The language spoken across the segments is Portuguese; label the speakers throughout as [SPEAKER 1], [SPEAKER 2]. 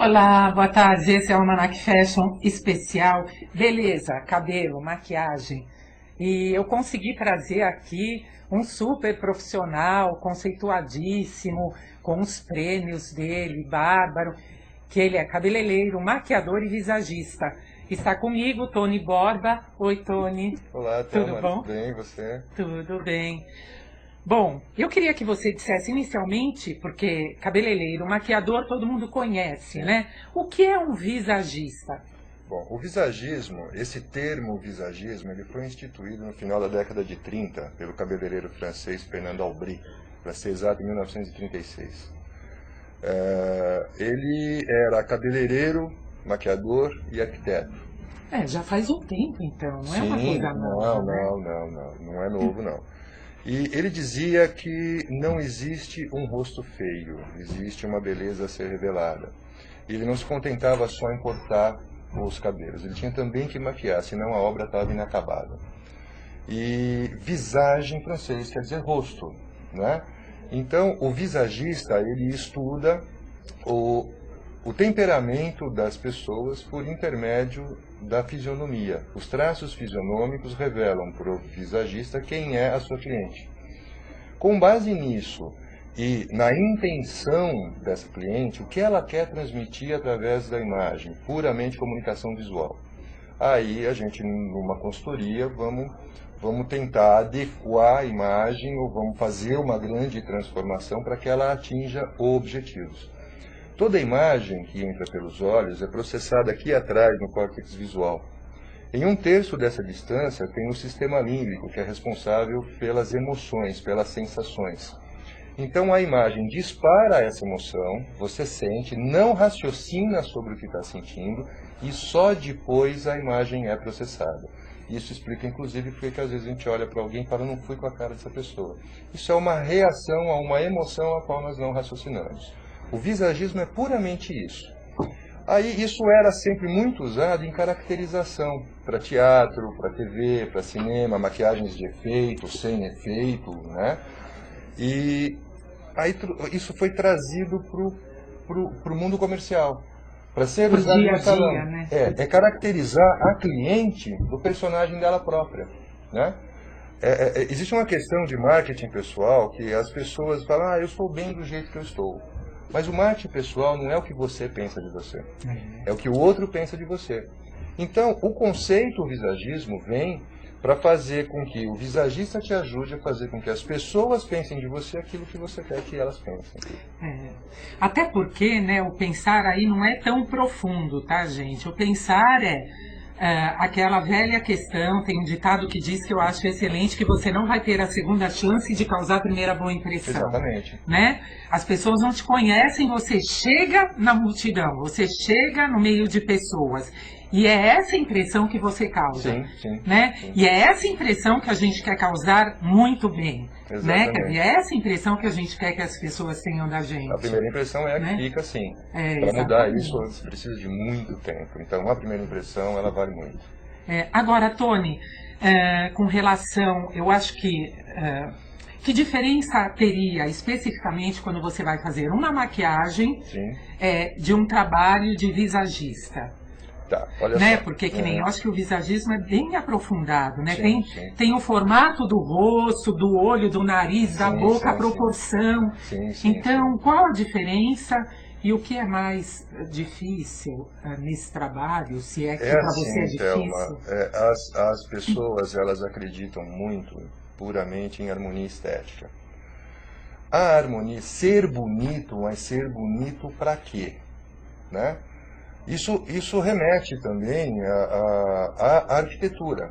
[SPEAKER 1] Olá, boa tarde, esse é o Almanac Fashion especial, beleza, cabelo, maquiagem. E eu consegui trazer aqui um super profissional, conceituadíssimo, com os prêmios dele, bárbaro, que ele é cabeleireiro, maquiador e visagista. Está comigo, Tony Borba. Oi, Tony.
[SPEAKER 2] Olá,
[SPEAKER 1] Tudo
[SPEAKER 2] Thelma,
[SPEAKER 1] bom?
[SPEAKER 2] tudo bem, e você?
[SPEAKER 1] Tudo bem. Bom, eu queria que você dissesse inicialmente, porque cabeleireiro, maquiador, todo mundo conhece, né? O que é um visagista?
[SPEAKER 2] Bom, o visagismo, esse termo visagismo, ele foi instituído no final da década de 30 pelo cabeleireiro francês Fernand Aubry, para ser exato, em 1936. Ele era cabeleireiro, maquiador e arquiteto.
[SPEAKER 1] Já faz um tempo então, não é uma coisa nova, né?
[SPEAKER 2] Não é novo não. E ele dizia que não existe um rosto feio, existe uma beleza a ser revelada. E ele não se contentava só em cortar os cabelos, ele tinha também que maquiar, senão a obra estava inacabada. E visage em francês quer dizer rosto, né? Então o visagista, ele estuda o temperamento das pessoas por intermédio da fisionomia. Os traços fisionômicos revelam para o visagista quem é a sua cliente. Com base nisso e na intenção dessa cliente, o que ela quer transmitir através da imagem, puramente comunicação visual. Aí a gente, numa consultoria, vamos tentar adequar a imagem ou vamos fazer uma grande transformação para que ela atinja objetivos. Toda imagem que entra pelos olhos é processada aqui atrás no córtex visual. Em 1/3 dessa distância tem o sistema límbico, que é responsável pelas emoções, pelas sensações. Então a imagem dispara essa emoção, você sente, não raciocina sobre o que está sentindo e só depois a imagem é processada. Isso explica, inclusive, porque que às vezes a gente olha para alguém e fala, não fui com a cara dessa pessoa. Isso é uma reação a uma emoção a qual nós não raciocinamos. O visagismo é puramente isso. Aí isso era sempre muito usado em caracterização, para teatro, para TV, para cinema, maquiagens de efeito, sem efeito, né? E aí isso foi trazido para o mundo comercial, para ser usado no salão.
[SPEAKER 1] Né?
[SPEAKER 2] É caracterizar a cliente do personagem dela própria, né? Existe uma questão de marketing pessoal que as pessoas falam, eu estou bem do jeito que eu estou. Mas o marketing pessoal não é o que você pensa de você, é o que o outro pensa de você. Então, o conceito visagismo vem para fazer com que o visagista te ajude a fazer com que as pessoas pensem de você aquilo que você quer que elas pensem.
[SPEAKER 1] Até porque, né, o pensar aí não é tão profundo, tá, gente? O pensar aquela velha questão, tem um ditado que diz que eu acho excelente, que você não vai ter a segunda chance de causar a primeira boa impressão.
[SPEAKER 2] Exatamente.
[SPEAKER 1] Né? As pessoas não te conhecem, você chega na multidão, você chega no meio de pessoas. E é essa impressão que você causa.
[SPEAKER 2] Sim.
[SPEAKER 1] Né? E é essa impressão que a gente quer causar muito bem. Né? E é essa impressão que a gente quer que as pessoas tenham da gente.
[SPEAKER 2] A primeira impressão é a que fica assim. Para mudar isso, precisa de muito tempo. Então, a primeira impressão, ela vale muito.
[SPEAKER 1] Agora, Tony, com relação, eu acho que diferença teria especificamente quando você vai fazer uma maquiagem de um trabalho de visagista?
[SPEAKER 2] Tá, olha
[SPEAKER 1] né?
[SPEAKER 2] só.
[SPEAKER 1] Porque que nem eu acho que o visagismo é bem aprofundado, né?
[SPEAKER 2] Sim.
[SPEAKER 1] Tem o formato do rosto, do olho, do nariz, da boca, a proporção. Então, qual a diferença e o que é mais difícil nesse trabalho, se é que para você é difícil?
[SPEAKER 2] Thelma, as pessoas, elas acreditam muito puramente em harmonia estética. A harmonia, ser bonito, mas ser bonito para quê? Né? Isso remete também à arquitetura.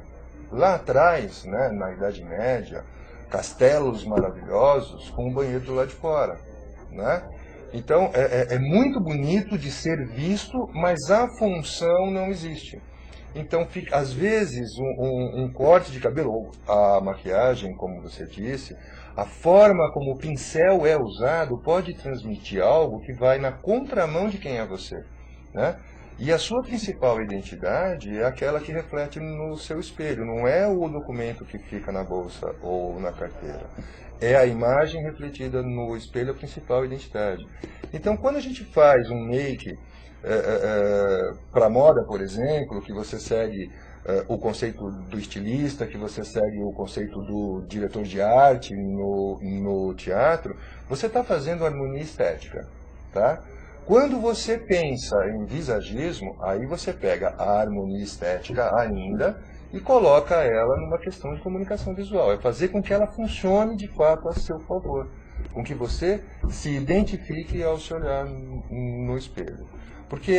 [SPEAKER 2] Lá atrás, né, na Idade Média, castelos maravilhosos com o banheiro do lado de fora, né? Então, é muito bonito de ser visto, mas a função não existe. Então, às vezes, um corte de cabelo, ou a maquiagem, como você disse, a forma como o pincel é usado pode transmitir algo que vai na contramão de quem é você, né? E a sua principal identidade é aquela que reflete no seu espelho, não é o documento que fica na bolsa ou na carteira. É a imagem refletida no espelho, a principal identidade. Então, quando a gente faz um make para moda, por exemplo, que você segue o conceito do estilista, que você segue o conceito do diretor de arte no teatro, você está fazendo harmonia estética, tá? Quando você pensa em visagismo, aí você pega a harmonia estética ainda e coloca ela numa questão de comunicação visual. É fazer com que ela funcione de fato a seu favor, com que você se identifique ao se olhar no espelho. Porque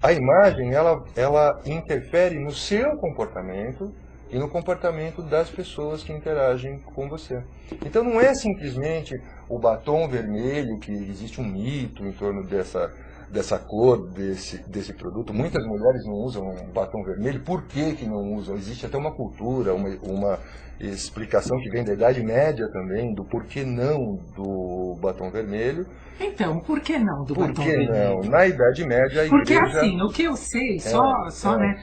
[SPEAKER 2] a imagem, ela interfere no seu comportamento e no comportamento das pessoas que interagem com você. Então não é simplesmente o batom vermelho, que existe um mito em torno dessa cor, desse produto. Muitas mulheres não usam batom vermelho. Por que não usam? Existe até uma cultura, uma explicação que vem da Idade Média também, do porquê não do batom vermelho.
[SPEAKER 1] Então, por que não do batom
[SPEAKER 2] vermelho? Por que não? Na Idade Média, a
[SPEAKER 1] Porque
[SPEAKER 2] igreja...
[SPEAKER 1] assim, o que eu sei, né?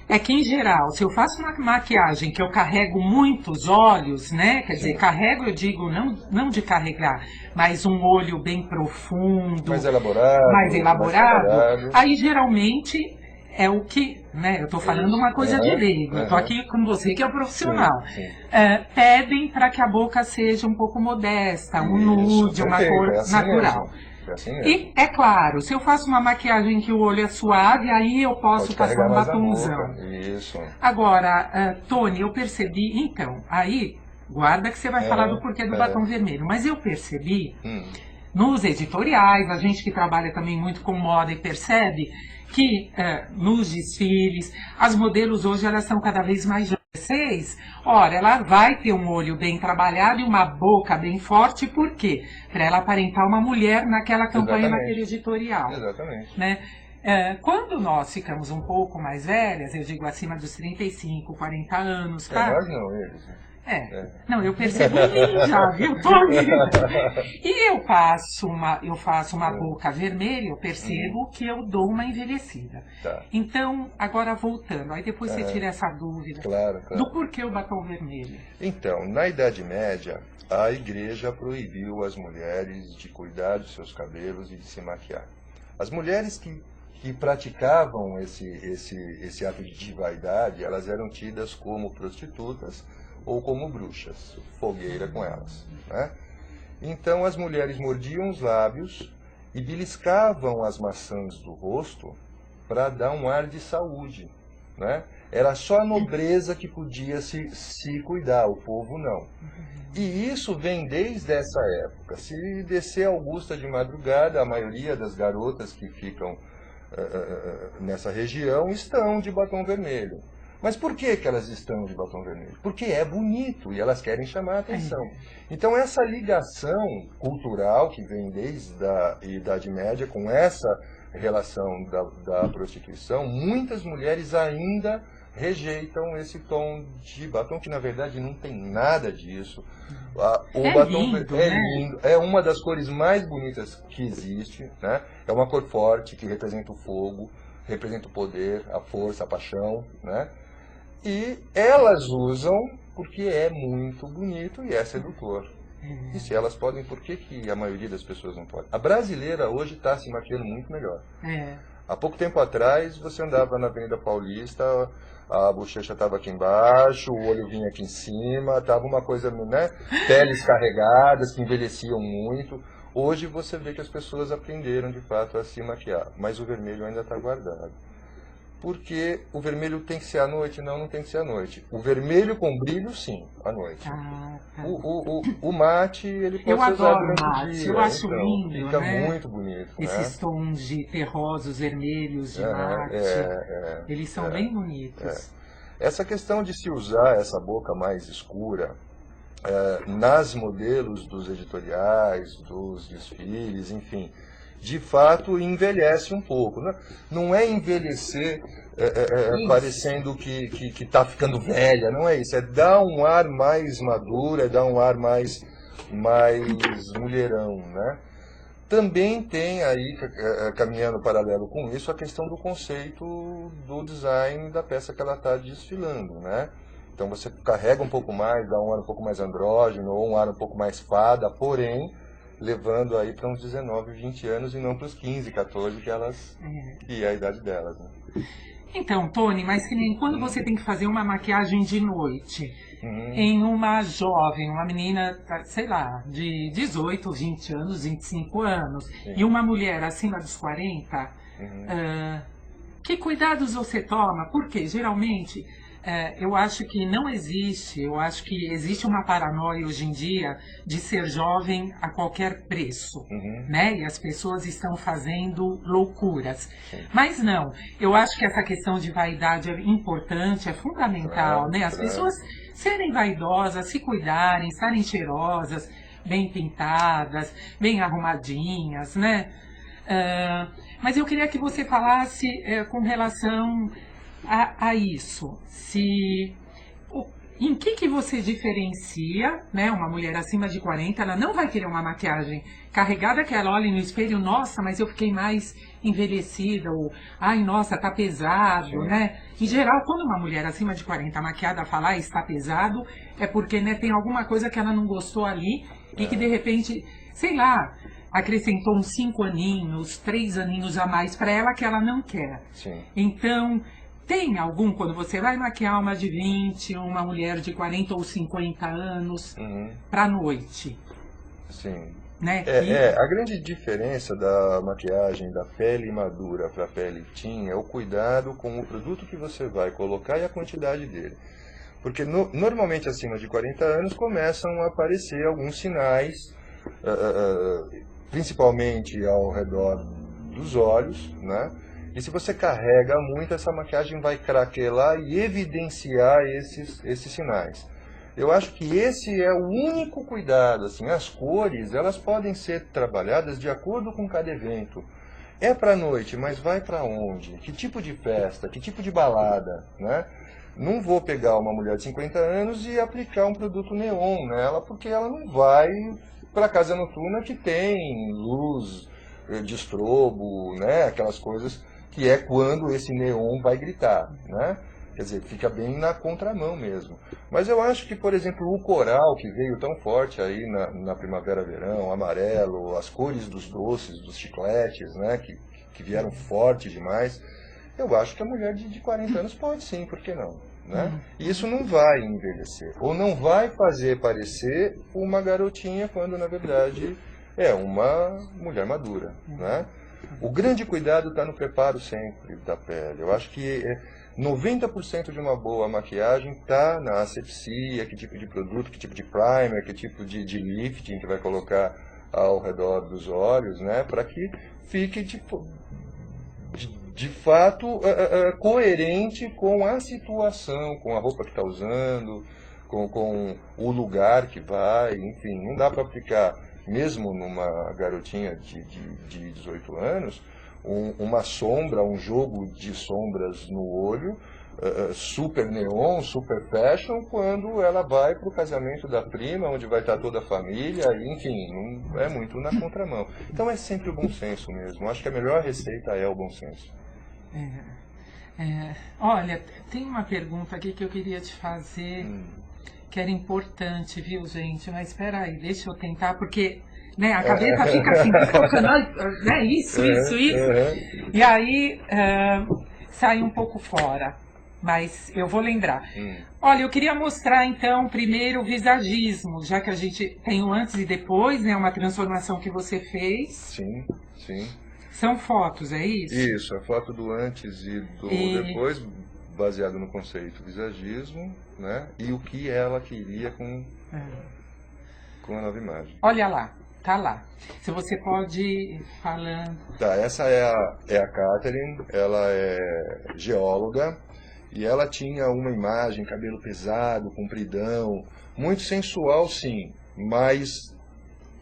[SPEAKER 1] É que, em geral, se eu faço uma maquiagem que eu carrego muitos olhos, né? Quer dizer, carrego, eu digo, não de carregar, mas um olho bem profundo,
[SPEAKER 2] mais elaborado,
[SPEAKER 1] aí geralmente é o que, né? Eu estou falando uma coisa de leigo, eu estou aqui com você que é o profissional. Sim. Pedem para que a boca seja um pouco modesta, um nude, uma cor natural. E, é claro, se eu faço uma maquiagem que o olho é suave, aí eu posso passar um batomzão.
[SPEAKER 2] Isso.
[SPEAKER 1] Agora, Tony, eu percebi, então, aí, guarda que você vai falar do porquê do batom vermelho, mas eu percebi, nos editoriais, a gente que trabalha também muito com moda e percebe que nos desfiles, as modelos hoje elas são cada vez mais ora, ela vai ter um olho bem trabalhado e uma boca bem forte, por quê? Para ela aparentar uma mulher naquela campanha, naquele editorial.
[SPEAKER 2] Exatamente.
[SPEAKER 1] Né? Quando nós ficamos um pouco mais velhas, eu digo acima dos 35, 40 anos, tá?
[SPEAKER 2] Nós não, eles.
[SPEAKER 1] Não, eu percebo em mim já, viu, Tony? E eu faço uma boca vermelha, eu percebo que eu dou uma envelhecida.
[SPEAKER 2] Tá.
[SPEAKER 1] Então, agora voltando, aí depois você tira essa dúvida do porquê o batom vermelho.
[SPEAKER 2] Então, na Idade Média, a igreja proibiu as mulheres de cuidar dos seus cabelos e de se maquiar. As mulheres que praticavam esse ato de vaidade, elas eram tidas como prostitutas ou como bruxas, fogueira com elas, né? Então as mulheres mordiam os lábios e beliscavam as maçãs do rosto para dar um ar de saúde, né? Era só a nobreza que podia se cuidar, o povo não. E isso vem desde essa época. Se descer Augusta de madrugada, a maioria das garotas que ficam nessa região estão de batom vermelho. Mas por que elas estão de batom vermelho? Porque é bonito e elas querem chamar a atenção. Então essa ligação cultural que vem desde a Idade Média com essa relação da prostituição, muitas mulheres ainda rejeitam esse tom de batom, que na verdade não tem nada disso. O batom
[SPEAKER 1] lindo,
[SPEAKER 2] é lindo, é uma das cores mais bonitas que existe, né? É uma cor forte que representa o fogo, representa o poder, a força, a paixão, né? E elas usam porque é muito bonito e é sedutor. E se elas podem, por que a maioria das pessoas não pode? A brasileira hoje está se maquiando muito melhor. Há pouco tempo atrás, você andava na Avenida Paulista, a bochecha estava aqui embaixo, o olho vinha aqui em cima, estava uma coisa, né? Peles carregadas, que envelheciam muito. Hoje você vê que as pessoas aprenderam de fato a se maquiar, mas o vermelho ainda está guardado. Porque o vermelho tem que ser à noite? Não tem que ser à noite. O vermelho com brilho, sim, à noite. O mate, ele pode ser usado durante o dia.
[SPEAKER 1] Eu acho lindo,
[SPEAKER 2] fica
[SPEAKER 1] né?
[SPEAKER 2] muito bonito.
[SPEAKER 1] Esses tons de terrosos, vermelhos, de mate, eles são bem bonitos.
[SPEAKER 2] Essa questão de se usar essa boca mais escura, nas modelos dos editoriais, dos desfiles, enfim, de fato envelhece um pouco. Não é envelhecer parecendo que está ficando velha, não é isso. É dar um ar mais maduro, é dar um ar mais mulherão, né? Também tem aí, caminhando paralelo com isso, a questão do conceito do design da peça que ela está desfilando, né? Então você carrega um pouco mais, dá um ar um pouco mais andrógeno, ou um ar um pouco mais fada, porém, levando aí para uns 19, 20 anos e não para os 15, 14, que é a idade delas, né?
[SPEAKER 1] Então, Tony, mas que nem quando você tem que fazer uma maquiagem de noite, em uma jovem, uma menina, sei lá, de 18, 20 anos, 25 anos,
[SPEAKER 2] Sim.
[SPEAKER 1] e uma mulher acima dos 40, que cuidados você toma? Porque, geralmente, eu acho que não existe, eu acho que existe uma paranoia hoje em dia de ser jovem a qualquer preço, né? E as pessoas estão fazendo loucuras. Mas não, eu acho que essa questão de vaidade é importante, é fundamental, né? As pessoas serem vaidosas, se cuidarem, estarem cheirosas, bem pintadas, bem arrumadinhas, né? Mas eu queria que você falasse com relação a isso, em que você diferencia, né, uma mulher acima de 40, ela não vai querer uma maquiagem carregada que ela olhe no espelho, nossa, mas eu fiquei mais envelhecida, ou, ai, nossa, tá pesado, né? Em geral, quando uma mulher acima de 40 maquiada fala, está pesado, é porque, né, tem alguma coisa que ela não gostou ali e que, de repente, sei lá, acrescentou uns 5 aninhos, 3 aninhos a mais para ela que ela não quer.
[SPEAKER 2] Sim.
[SPEAKER 1] Então, tem algum, quando você vai maquiar uma de 20, uma mulher de 40 ou 50 anos, para noite?
[SPEAKER 2] Sim.
[SPEAKER 1] Né?
[SPEAKER 2] A grande diferença da maquiagem da pele madura para a pele teen é o cuidado com o produto que você vai colocar e a quantidade dele. Porque normalmente acima de 40 anos começam a aparecer alguns sinais, principalmente ao redor dos olhos, né? E se você carrega muito, essa maquiagem vai craquelar e evidenciar esses sinais. Eu acho que esse é o único cuidado. Assim, as cores, elas podem ser trabalhadas de acordo com cada evento. É para noite, mas vai para onde? Que tipo de festa? Que tipo de balada? Né? Não vou pegar uma mulher de 50 anos e aplicar um produto neon nela, porque ela não vai para a casa noturna que tem luz de estrobo, né? Aquelas coisas que é quando esse neon vai gritar, né? Quer dizer, fica bem na contramão mesmo. Mas eu acho que, por exemplo, o coral, que veio tão forte aí na primavera-verão, amarelo, as cores dos doces, dos chicletes, né? Que vieram forte demais, eu acho que a mulher de 40 anos pode sim, por que não? Né? E isso não vai envelhecer, ou não vai fazer parecer uma garotinha, quando na verdade é uma mulher madura, né? O grande cuidado está no preparo sempre da pele. Eu acho que 90% de uma boa maquiagem está na asepsia, que tipo de produto, que tipo de primer, que tipo de lifting que vai colocar ao redor dos olhos, né? Para que fique de fato coerente com a situação, com a roupa que está usando, com o lugar que vai, enfim. Não dá para aplicar, mesmo numa garotinha de 18 anos, uma sombra, um jogo de sombras no olho, super neon, super fashion, quando ela vai para o casamento da prima, onde vai estar toda a família, enfim, não é muito na contramão. Então é sempre o bom senso mesmo. Acho que a melhor receita é o bom senso.
[SPEAKER 1] Olha, tem uma pergunta aqui que eu queria te fazer, que era importante, viu, gente? Mas espera aí, deixa eu tentar, porque, né, a cabeça fica assim, né, isso. E aí sai um pouco fora, mas eu vou lembrar. Olha, eu queria mostrar, então, primeiro o visagismo, já que a gente tem o antes e depois, né, uma transformação que você fez.
[SPEAKER 2] Sim, sim.
[SPEAKER 1] São fotos, é isso?
[SPEAKER 2] Isso, a foto do antes e do depois, baseado no conceito visagismo, né? E o que ela queria com a nova imagem.
[SPEAKER 1] Olha lá, tá lá. Se você pode ir falando.
[SPEAKER 2] Tá, essa é a Catherine, ela é geóloga E ela tinha uma imagem, cabelo pesado, compridão, muito sensual, sim, mas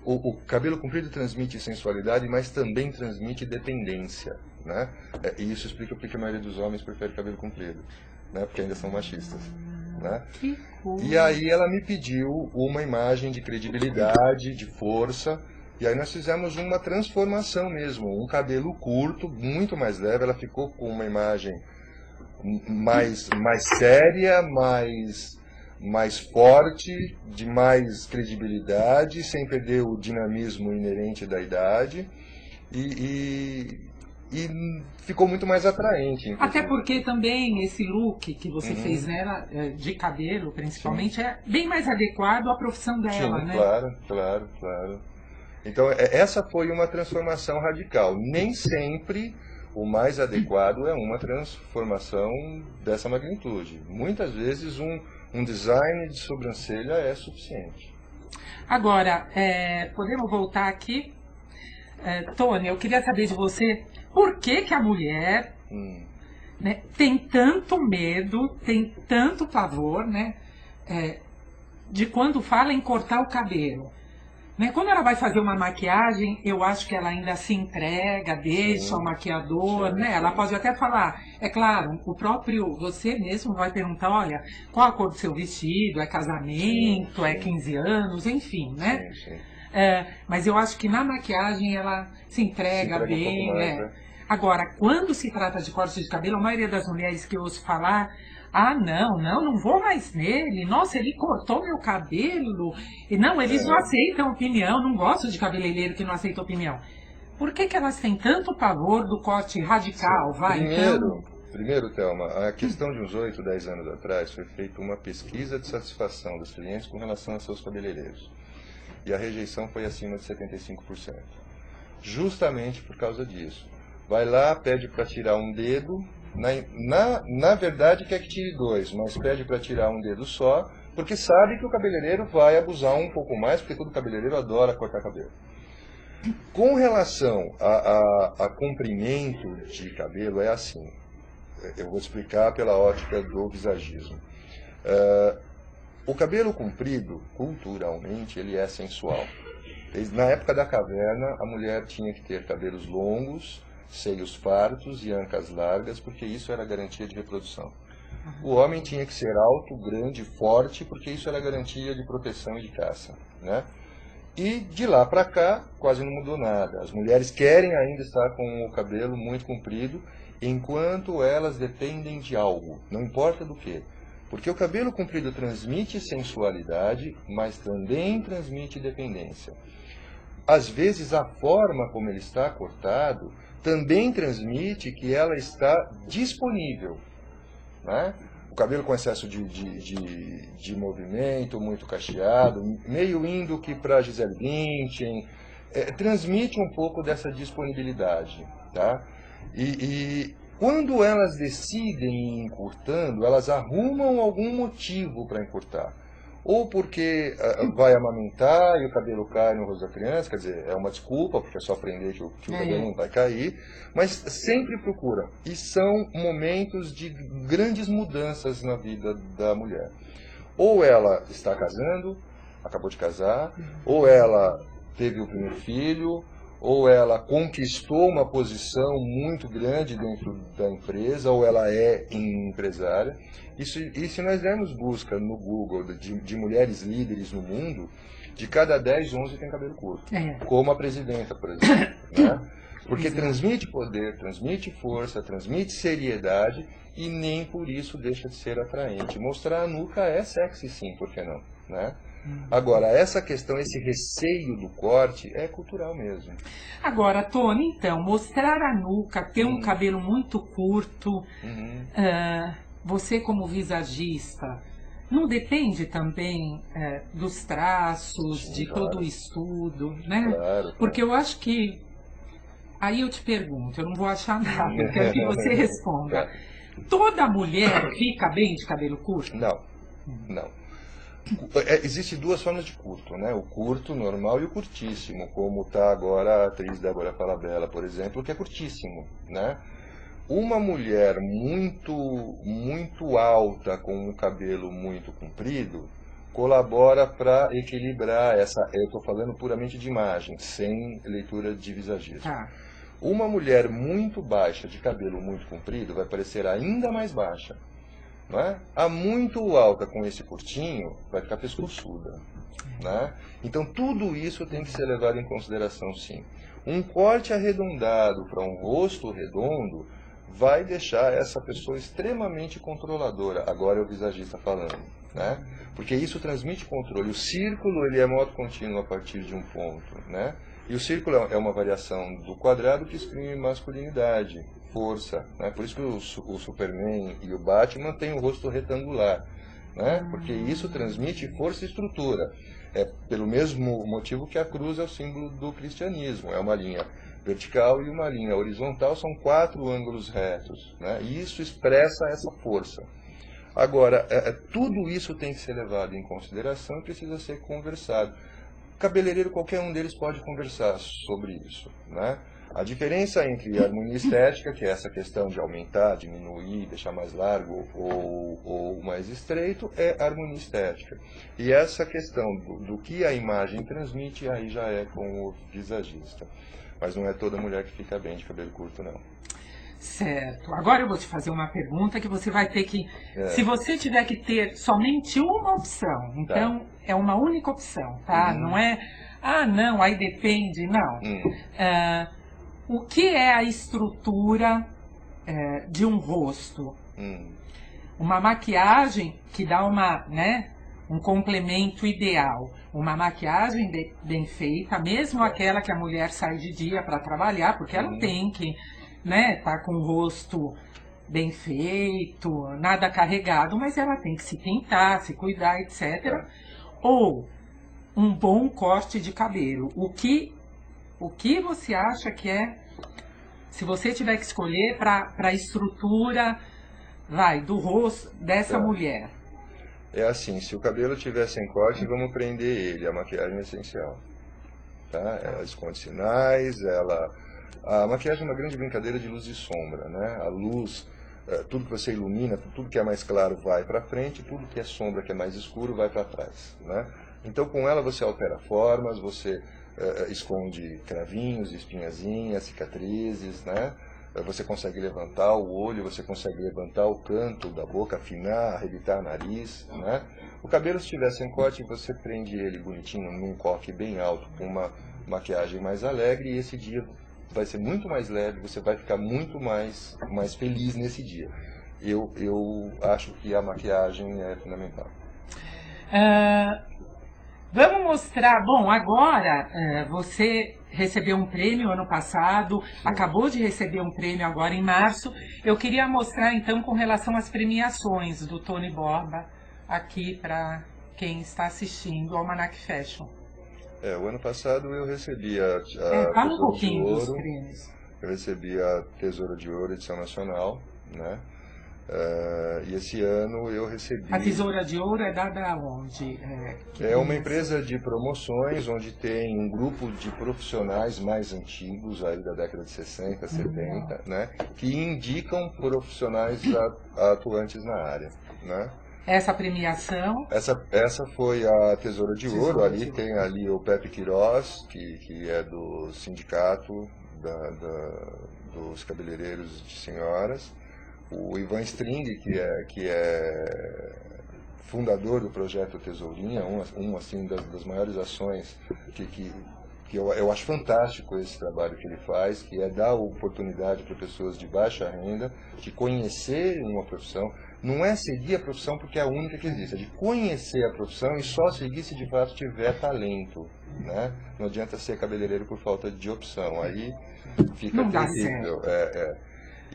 [SPEAKER 2] o cabelo comprido transmite sensualidade, mas também transmite dependência, né? E isso explica porque a maioria dos homens prefere cabelo comprido, né? Porque ainda são machistas, né?
[SPEAKER 1] Que coisa.
[SPEAKER 2] E aí ela me pediu uma imagem de credibilidade, de força, e aí nós fizemos uma transformação mesmo, um cabelo curto, muito mais leve, ela ficou com uma imagem mais séria, mais forte, de mais credibilidade, sem perder o dinamismo inerente da idade, e ficou muito mais atraente.
[SPEAKER 1] Até porque também esse look que você fez nela, de cabelo principalmente, é bem mais adequado à profissão dela,
[SPEAKER 2] Sim,
[SPEAKER 1] né?
[SPEAKER 2] Claro. Então, essa foi uma transformação radical. Nem sempre o mais adequado é uma transformação dessa magnitude. Muitas vezes um design de sobrancelha é suficiente.
[SPEAKER 1] Agora, podemos voltar aqui? Tony, eu queria saber de você, por que a mulher né, tem tanto medo, tem tanto pavor, né, de quando fala em cortar o cabelo? Né, quando ela vai fazer uma maquiagem, eu acho que ela ainda se entrega, deixa o maquiador, né? Ela pode até falar, é claro, o próprio, você mesmo vai perguntar, olha, qual a cor do seu vestido, é casamento, é 15 anos, enfim, né?
[SPEAKER 2] Sim.
[SPEAKER 1] Mas eu acho que na maquiagem ela se entrega bem,
[SPEAKER 2] um pouco mais,
[SPEAKER 1] né? Agora, quando se trata de corte de cabelo, a maioria das mulheres que eu ouço falar, não vou mais nele, nossa, ele cortou meu cabelo, e não, eles não aceitam opinião, não gosto de cabeleireiro que não aceita opinião. Por que elas têm tanto pavor do corte radical?
[SPEAKER 2] Primeiro, Thelma, a questão de uns 8, 10 anos atrás foi feita uma pesquisa de satisfação dos clientes com relação a seus cabeleireiros. E a rejeição foi acima de 75%. Justamente por causa disso. Vai lá, pede para tirar um dedo, na verdade quer que tire 2, mas pede para tirar um dedo só, porque sabe que o cabeleireiro vai abusar um pouco mais, porque todo cabeleireiro adora cortar cabelo. Com relação a comprimento de cabelo, é assim, eu vou explicar pela ótica do visagismo. O cabelo comprido, culturalmente, ele é sensual. Na época da caverna, a mulher tinha que ter cabelos longos, seios fartos e ancas largas, porque isso era garantia de reprodução. O homem tinha que ser alto, grande, forte, porque isso era garantia de proteção e de caça, né? E de lá para cá, quase não mudou nada. As mulheres querem ainda estar com o cabelo muito comprido, enquanto elas dependem de algo, não importa do que. Porque o cabelo comprido transmite sensualidade, mas também transmite dependência. Às vezes, a forma como ele está cortado também transmite que ela está disponível, né? O cabelo com excesso de movimento, muito cacheado, meio indo que para Gisele Bündchen, transmite um pouco dessa disponibilidade, tá? E quando elas decidem ir encurtando, elas arrumam algum motivo para encurtar. Ou porque vai amamentar e o cabelo cai no rosto da criança, quer dizer, é uma desculpa, porque é só prender que o cabelo não vai cair, mas sempre procura. E são momentos de grandes mudanças na vida da mulher. Ou ela está casando, acabou de casar, ou ela teve o primeiro filho, ou ela conquistou uma posição muito grande dentro da empresa, ou ela é empresária. E se nós dermos busca no Google de mulheres líderes no mundo, de cada 10, 11 tem cabelo curto. Como a presidenta, por exemplo. Né? Porque transmite poder, transmite força, transmite seriedade e nem por isso deixa de ser atraente. Mostrar a nuca é sexy sim, por que não? Né? Agora, essa questão, esse receio do corte é cultural mesmo.
[SPEAKER 1] Agora, Tony, então, mostrar a nuca, ter um cabelo muito curto, você como visagista, não depende também dos traços, de todo o estudo, né?
[SPEAKER 2] Claro.
[SPEAKER 1] Porque eu acho que, aí eu te pergunto, eu não vou achar nada, eu quero que você responda. Toda mulher fica bem de cabelo curto?
[SPEAKER 2] Não. Existem duas formas de curto, né? O curto normal e o curtíssimo, como está agora a atriz Débora Falabella, por exemplo, que é curtíssimo, né? Uma mulher muito alta, com o cabelo muito comprido, colabora para equilibrar essa... Eu estou falando puramente de imagem, sem leitura de visagismo.
[SPEAKER 1] Tá.
[SPEAKER 2] Uma mulher muito baixa, de cabelo muito comprido, vai parecer ainda mais baixa. Não é? A muito alta, com esse curtinho, vai ficar pescoçuda. Né? Então, tudo isso tem que ser levado em consideração, sim. Um corte arredondado para um rosto redondo vai deixar essa pessoa extremamente controladora. Agora é o visagista falando, né? Porque isso transmite controle. O círculo, ele é modo contínuo a partir de um ponto, né? E o círculo é uma variação do quadrado que exprime masculinidade, força, né? Por isso que o Superman e o Batman têm o rosto retangular, né? Porque isso transmite força e estrutura. É pelo mesmo motivo que a cruz é o símbolo do cristianismo. É uma linha vertical e uma linha horizontal, são 4 ângulos retos, né? E isso expressa essa força. Agora, tudo isso tem que ser levado em consideração e precisa ser conversado. Cabeleireiro, qualquer um deles pode conversar sobre isso, né? A diferença entre a harmonia estética, que é essa questão de aumentar, diminuir, deixar mais largo ou mais estreito, é a harmonia estética. E essa questão do que a imagem transmite, aí já é com o visagista. Mas não é toda mulher que fica bem de cabelo curto, não.
[SPEAKER 1] Certo. Agora eu vou te fazer uma pergunta que você vai ter que... Se você tiver que ter somente uma opção, então é uma única opção, tá? Não é, não, aí depende, não. O que é a estrutura de um rosto? Uma maquiagem que dá um complemento ideal. Uma maquiagem bem feita, mesmo aquela que a mulher sai de dia para trabalhar, porque ela tem que tá com o rosto bem feito, nada carregado, mas ela tem que se pintar, se cuidar, etc. Ou um bom corte de cabelo. O que você acha que é, se você tiver que escolher para a estrutura, do rosto dessa mulher?
[SPEAKER 2] É assim, se o cabelo estiver sem corte, vamos prender ele, a maquiagem é essencial. Tá? Ela esconde sinais, a maquiagem é uma grande brincadeira de luz e sombra, né? A luz, tudo que você ilumina, tudo que é mais claro vai para frente, tudo que é sombra, que é mais escuro, vai para trás, né? Então, com ela você altera formas, você esconde cravinhos, espinhazinhas, cicatrizes, né? Você consegue levantar o olho, você consegue levantar o canto da boca, afinar, arrebitar o nariz, né? O cabelo, se estiver sem corte, você prende ele bonitinho num coque bem alto, com uma maquiagem mais alegre, e esse dia vai ser muito mais leve, você vai ficar muito mais feliz nesse dia. Eu acho que a maquiagem é fundamental.
[SPEAKER 1] Vamos mostrar, bom, agora você recebeu um prêmio ano passado, acabou de receber um prêmio agora em março. Eu queria mostrar então com relação às premiações do Tony Borba aqui para quem está assistindo ao Almanac Fashion.
[SPEAKER 2] O ano passado eu recebi a
[SPEAKER 1] fala um pouquinho
[SPEAKER 2] de Ouro,
[SPEAKER 1] dos prêmios.
[SPEAKER 2] Eu recebi a Tesoura de Ouro, edição nacional, né? E esse ano eu recebi...
[SPEAKER 1] A Tesoura de Ouro é dada aonde?
[SPEAKER 2] É uma empresa de promoções onde tem um grupo de profissionais mais antigos, aí da década de 60, 70, né? Que indicam profissionais atuantes na área, né?
[SPEAKER 1] Essa premiação?
[SPEAKER 2] Essa foi a Tesoura de Ouro. Ali tem ali o Pepe Queiroz, que é do sindicato dos cabeleireiros de senhoras. O Ivan String, que é fundador do projeto Tesourinha, assim, das maiores ações que eu acho fantástico esse trabalho que ele faz, que é dar oportunidade para pessoas de baixa renda de conhecer uma profissão. Não é seguir a profissão porque é a única que existe, é de conhecer a profissão e só seguir se de fato tiver talento, né? Não adianta ser cabeleireiro por falta de opção, aí fica terrível.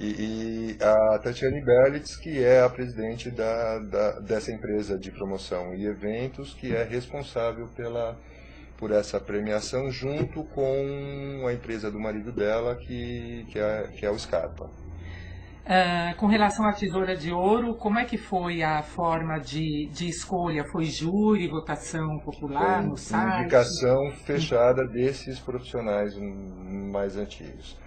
[SPEAKER 2] E a Tatiane Berlitz, que é a presidente dessa empresa de promoção e eventos, que é responsável por essa premiação, junto com a empresa do marido dela, que é o Scarpa.
[SPEAKER 1] Com relação à Tesoura de Ouro, como é que foi a forma de escolha? Foi júri, votação popular no site?
[SPEAKER 2] Indicação fechada desses profissionais mais antigos.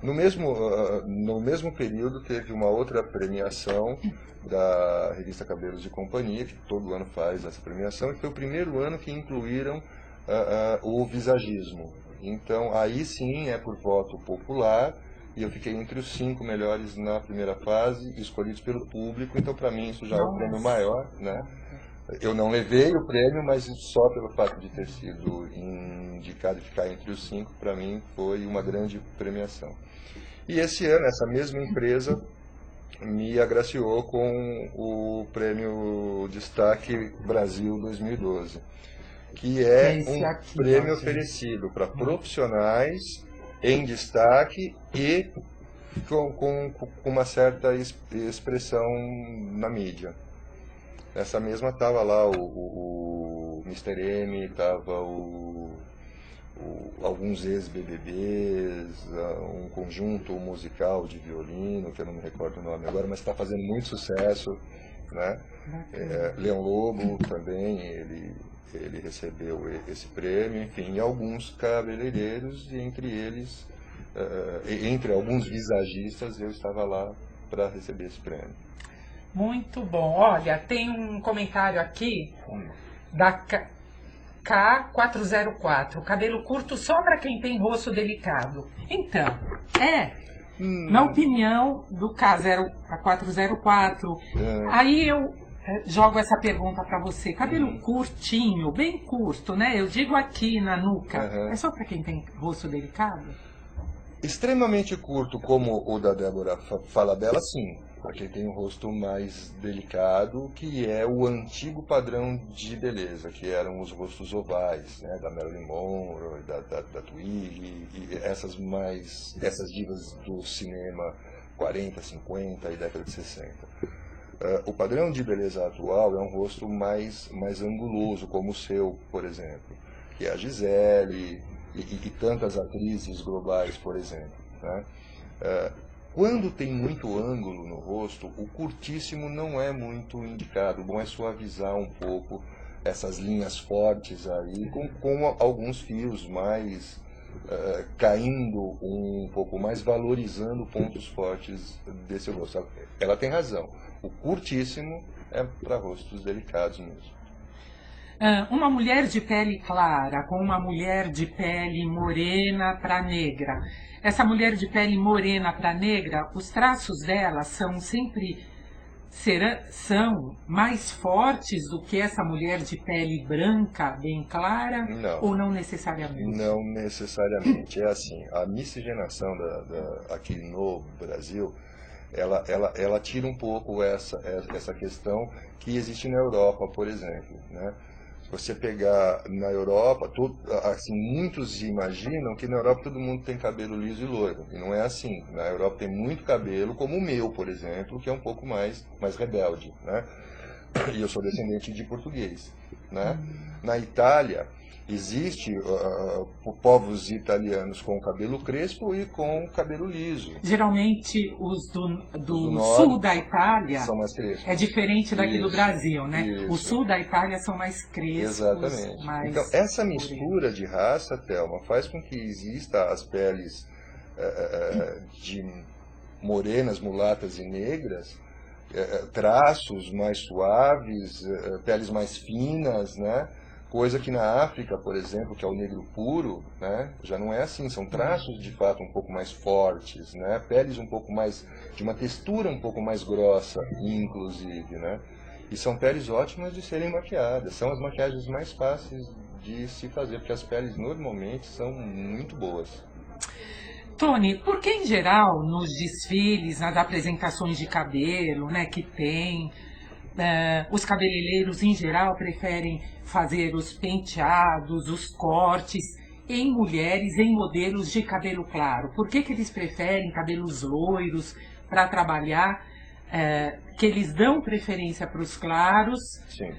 [SPEAKER 2] No mesmo período teve uma outra premiação da revista Cabelos de Companhia, que todo ano faz essa premiação, e foi o primeiro ano que incluíram o visagismo. Então, aí sim é por voto popular, e eu fiquei entre os 5 melhores na primeira fase, escolhidos pelo público, então para mim isso já é um prêmio maior, né? Eu não levei o prêmio, mas só pelo fato de ter sido indicado e ficar entre os 5, para mim foi uma grande premiação. E esse ano, essa mesma empresa me agraciou com o Prêmio Destaque Brasil 2012, que é um prêmio oferecido para profissionais em destaque e com uma certa expressão na mídia. Nessa mesma estava lá o Mr. M, estava alguns ex-BBBs, um conjunto musical de violino, que eu não me recordo o nome agora, mas está fazendo muito sucesso, né? Leão Lobo também, ele recebeu esse prêmio, enfim, e alguns cabeleireiros, e entre alguns visagistas, eu estava lá para receber esse prêmio.
[SPEAKER 1] Muito bom. Olha, tem um comentário aqui da K404. Cabelo curto só para quem tem rosto delicado. Então, na opinião do K404, aí eu jogo essa pergunta para você. Cabelo curtinho, bem curto, né? Eu digo aqui na nuca. É só para quem tem rosto delicado?
[SPEAKER 2] Extremamente curto, como o da Débora Falabella, sim. Para quem tem um rosto mais delicado, que é o antigo padrão de beleza, que eram os rostos ovais, né, da Marilyn Monroe, da Twiggy, e essas divas do cinema 40, 50 e década de 60. O padrão de beleza atual é um rosto mais anguloso, como o seu, por exemplo, que é a Gisele e tantas atrizes globais, por exemplo, né? Quando tem muito ângulo no rosto, o curtíssimo não é muito indicado. O bom é suavizar um pouco essas linhas fortes aí, com alguns fios mais caindo um pouco mais, valorizando pontos fortes desse rosto. Ela tem razão. O curtíssimo é para rostos delicados mesmo.
[SPEAKER 1] Uma mulher de pele clara com uma mulher de pele morena para negra. Essa mulher de pele morena para negra, os traços dela são mais fortes do que essa mulher de pele branca, bem clara?
[SPEAKER 2] Não.
[SPEAKER 1] Ou não necessariamente?
[SPEAKER 2] Não necessariamente. É assim, a miscigenação aqui no Brasil, ela tira um pouco essa questão que existe na Europa, por exemplo, né? Você pegar na Europa, assim, muitos imaginam que na Europa todo mundo tem cabelo liso e loiro, e não é assim. Na Europa tem muito cabelo, como o meu, por exemplo, que é um pouco mais rebelde, né? E eu sou descendente de português, né? Na Itália, existe povos italianos com cabelo crespo e com cabelo liso.
[SPEAKER 1] Geralmente os do sul da Itália
[SPEAKER 2] são mais crespos.
[SPEAKER 1] É diferente daqui do Brasil, né?
[SPEAKER 2] Isso.
[SPEAKER 1] O sul da Itália são mais crespos.
[SPEAKER 2] Exatamente.
[SPEAKER 1] Mais
[SPEAKER 2] então, essa mistura de raça, Thelma, faz com que exista as peles de morenas, mulatas e negras, traços mais suaves, peles mais finas, né? Coisa que na África, por exemplo, que é o negro puro, né, já não é assim, são traços de fato um pouco mais fortes, né, peles um pouco mais, de uma textura um pouco mais grossa, inclusive, né, e são peles ótimas de serem maquiadas, são as maquiagens mais fáceis de se fazer, porque as peles normalmente são muito boas.
[SPEAKER 1] Tony, por que em geral nos desfiles, nas apresentações de cabelo, né, que tem... os cabeleireiros em geral preferem fazer os penteados, os cortes em mulheres, em modelos de cabelo claro? Por que eles preferem cabelos loiros para trabalhar, que eles dão preferência para os claros,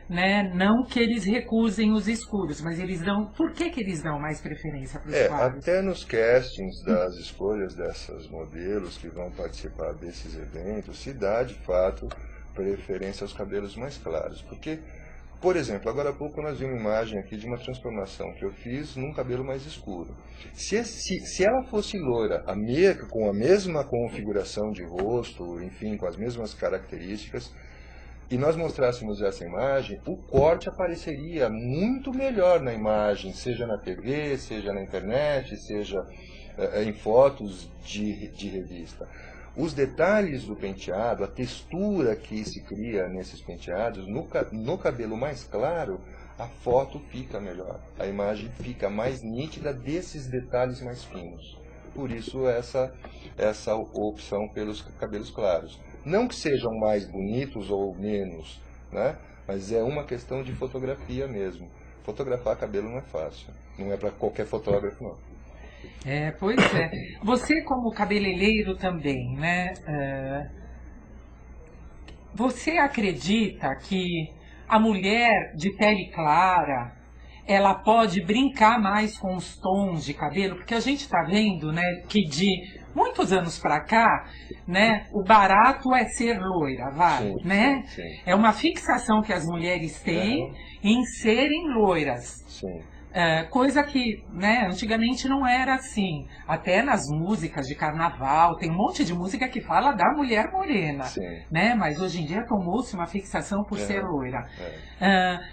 [SPEAKER 1] né? Não que eles recusem os escuros, mas eles dão... Por que eles dão mais preferência para os claros?
[SPEAKER 2] Até nos castings das escolhas dessas modelos que vão participar desses eventos, se dá de fato preferência aos cabelos mais claros, porque Por exemplo, agora há pouco nós vimos uma imagem aqui de uma transformação que eu fiz num cabelo mais escuro. Se ela fosse loira, com a mesma configuração de rosto, enfim, com as mesmas características, e nós mostrássemos essa imagem, o corte apareceria muito melhor na imagem, seja na TV, seja na internet, seja em fotos de revista. Os detalhes do penteado, a textura que se cria nesses penteados, no cabelo mais claro, a foto fica melhor. A imagem fica mais nítida desses detalhes mais finos. Por isso essa opção pelos cabelos claros. Não que sejam mais bonitos ou menos, né? Mas é uma questão de fotografia mesmo. Fotografar cabelo não é fácil. Não é para qualquer fotógrafo, não.
[SPEAKER 1] Pois é. Você como cabeleireiro também, né? Você acredita que a mulher de pele clara, ela pode brincar mais com os tons de cabelo? Porque a gente está vendo, né, que de muitos anos para cá, né, o barato é ser loira,
[SPEAKER 2] Sim,
[SPEAKER 1] né?
[SPEAKER 2] sim, sim.
[SPEAKER 1] É uma fixação que as mulheres têm em serem loiras.
[SPEAKER 2] Sim.
[SPEAKER 1] Coisa que, né, antigamente não era assim. Até nas músicas de carnaval, tem um monte de música que fala da mulher morena, né? Mas hoje em dia tomou-se uma fixação por ser loira.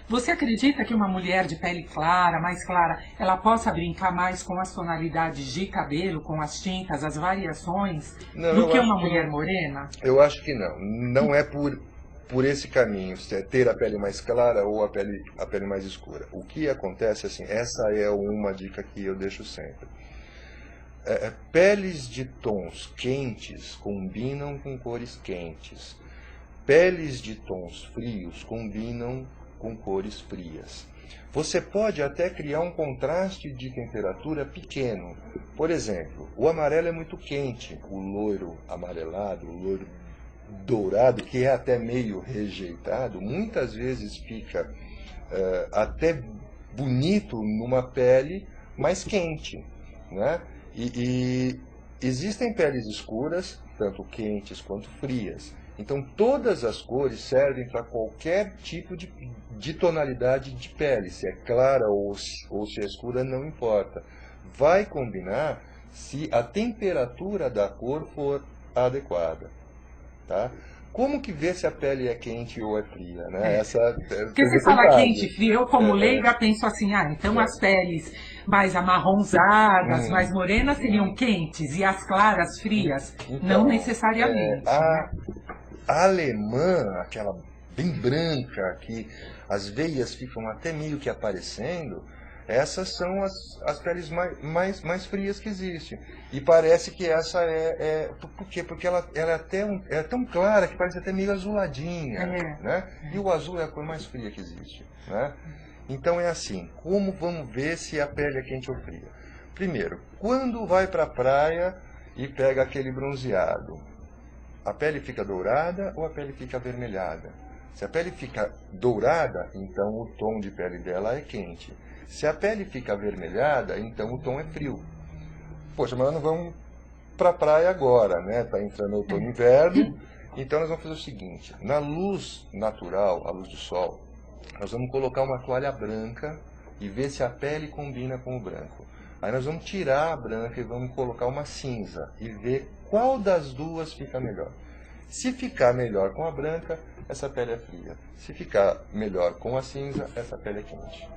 [SPEAKER 1] Você acredita que uma mulher de pele clara, mais clara, ela possa brincar mais com as tonalidades de cabelo, com as tintas, as variações, do que uma mulher morena?
[SPEAKER 2] Eu acho que não. Não é por esse caminho, ter a pele mais clara ou a pele mais escura. O que acontece, assim, essa é uma dica que eu deixo sempre. Peles de tons quentes combinam com cores quentes. Peles de tons frios combinam com cores frias. Você pode até criar um contraste de temperatura pequeno. Por exemplo, o amarelo é muito quente, o loiro amarelado, o loiro dourado, que é até meio rejeitado, muitas vezes fica até bonito numa pele mais quente, né? E existem peles escuras, tanto quentes quanto frias. Então todas as cores servem para qualquer tipo de tonalidade de pele, se é clara ou se é escura, não importa. Vai combinar se a temperatura da cor for adequada. Tá? Como que vê se a pele é quente ou é fria, né?
[SPEAKER 1] Porque você fala quente e frio, eu como leiga penso assim, então as peles mais amarronzadas, mais morenas seriam quentes e as claras frias, então, não necessariamente.
[SPEAKER 2] A alemã, aquela bem branca, que as veias ficam até meio que aparecendo, essas são as peles mais frias que existem. E parece que essa por quê? Porque ela é tão clara que parece até meio azuladinha. Né? E o azul é a cor mais fria que existe. Né? Então é assim, como vamos ver se a pele é quente ou fria? Primeiro, quando vai para a praia e pega aquele bronzeado, a pele fica dourada ou a pele fica avermelhada? Se a pele fica dourada, então o tom de pele dela é quente. Se a pele fica avermelhada, então o tom é frio. Poxa, mas nós não vamos para a praia agora, né? Está entrando outono e inverno. Então nós vamos fazer o seguinte, na luz natural, a luz do sol, nós vamos colocar uma toalha branca e ver se a pele combina com o branco. Aí nós vamos tirar a branca e vamos colocar uma cinza e ver qual das duas fica melhor. Se ficar melhor com a branca, essa pele é fria. Se ficar melhor com a cinza, essa pele é quente.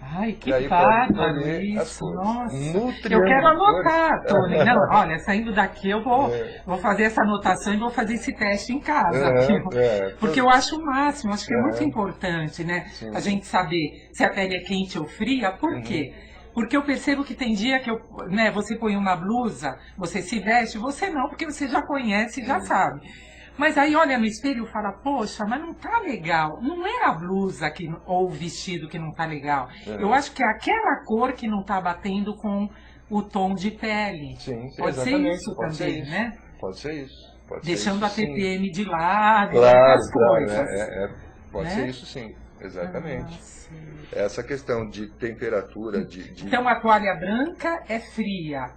[SPEAKER 1] Ai, que bárbaro isso, nossa. Eu quero anotar, Tony. Não, olha, saindo daqui eu vou fazer essa anotação e vou fazer esse teste em casa. Porque eu acho o máximo, acho que é muito importante, né? A gente saber se a pele é quente ou fria. Por quê? Porque eu percebo que tem dia que você põe uma blusa, você se veste, você não, porque você já conhece e já sabe. Mas aí olha no espelho e fala, poxa, mas não tá legal. Não é a blusa ou o vestido que não tá legal. Eu acho que é aquela cor que não tá batendo com o tom de pele.
[SPEAKER 2] Sim,
[SPEAKER 1] pode ser isso também, né?
[SPEAKER 2] Pode ser isso.
[SPEAKER 1] Deixando a TPM de lado,
[SPEAKER 2] claro,
[SPEAKER 1] as coisas.
[SPEAKER 2] Pode ser isso sim, exatamente. Essa questão de temperatura...
[SPEAKER 1] Então a toalha branca é fria.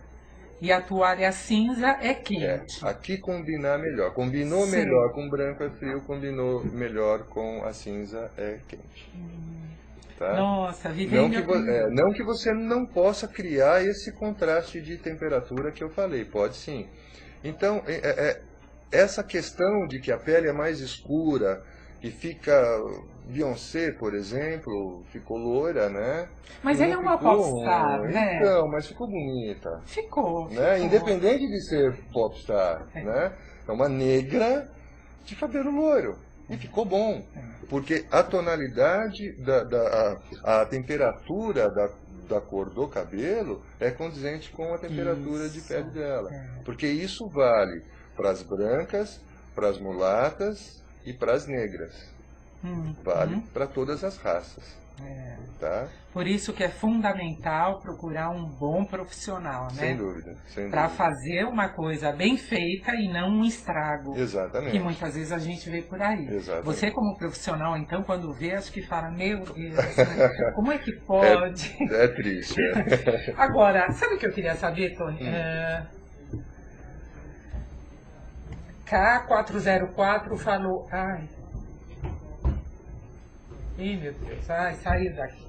[SPEAKER 1] E a toalha cinza é quente.
[SPEAKER 2] Aqui combinar melhor. Combinou
[SPEAKER 1] Sim.
[SPEAKER 2] melhor com branco é frio, combinou melhor com a cinza é quente. Tá?
[SPEAKER 1] Nossa,
[SPEAKER 2] Não
[SPEAKER 1] vivendo
[SPEAKER 2] que, não que você não possa criar esse contraste de temperatura que eu falei, pode sim. Então, essa questão de que a pele é mais escura e fica... Beyoncé, por exemplo, ficou loira, né?
[SPEAKER 1] Mas ela é uma popstar, né?
[SPEAKER 2] Então, mas ficou bonita.
[SPEAKER 1] Ficou.
[SPEAKER 2] Né? Independente de ser popstar, né? É uma negra de cabelo loiro. E ficou bom. Porque a tonalidade, a temperatura da cor do cabelo é condizente com a temperatura de pele dela. Porque isso vale para as brancas, para as mulatas e para as negras. Vale para todas as raças. Tá?
[SPEAKER 1] Por isso que é fundamental procurar um bom profissional, né?
[SPEAKER 2] Sem dúvida.
[SPEAKER 1] Para fazer uma coisa bem feita e não um estrago.
[SPEAKER 2] Exatamente.
[SPEAKER 1] Que muitas vezes a gente vê por aí.
[SPEAKER 2] Exatamente.
[SPEAKER 1] Você como profissional, então, quando vê, acho que fala, meu Deus, como é que pode?
[SPEAKER 2] É triste.
[SPEAKER 1] Agora, sabe o que eu queria saber, Tony? K404 falou... Ih, meu Deus, saí daqui.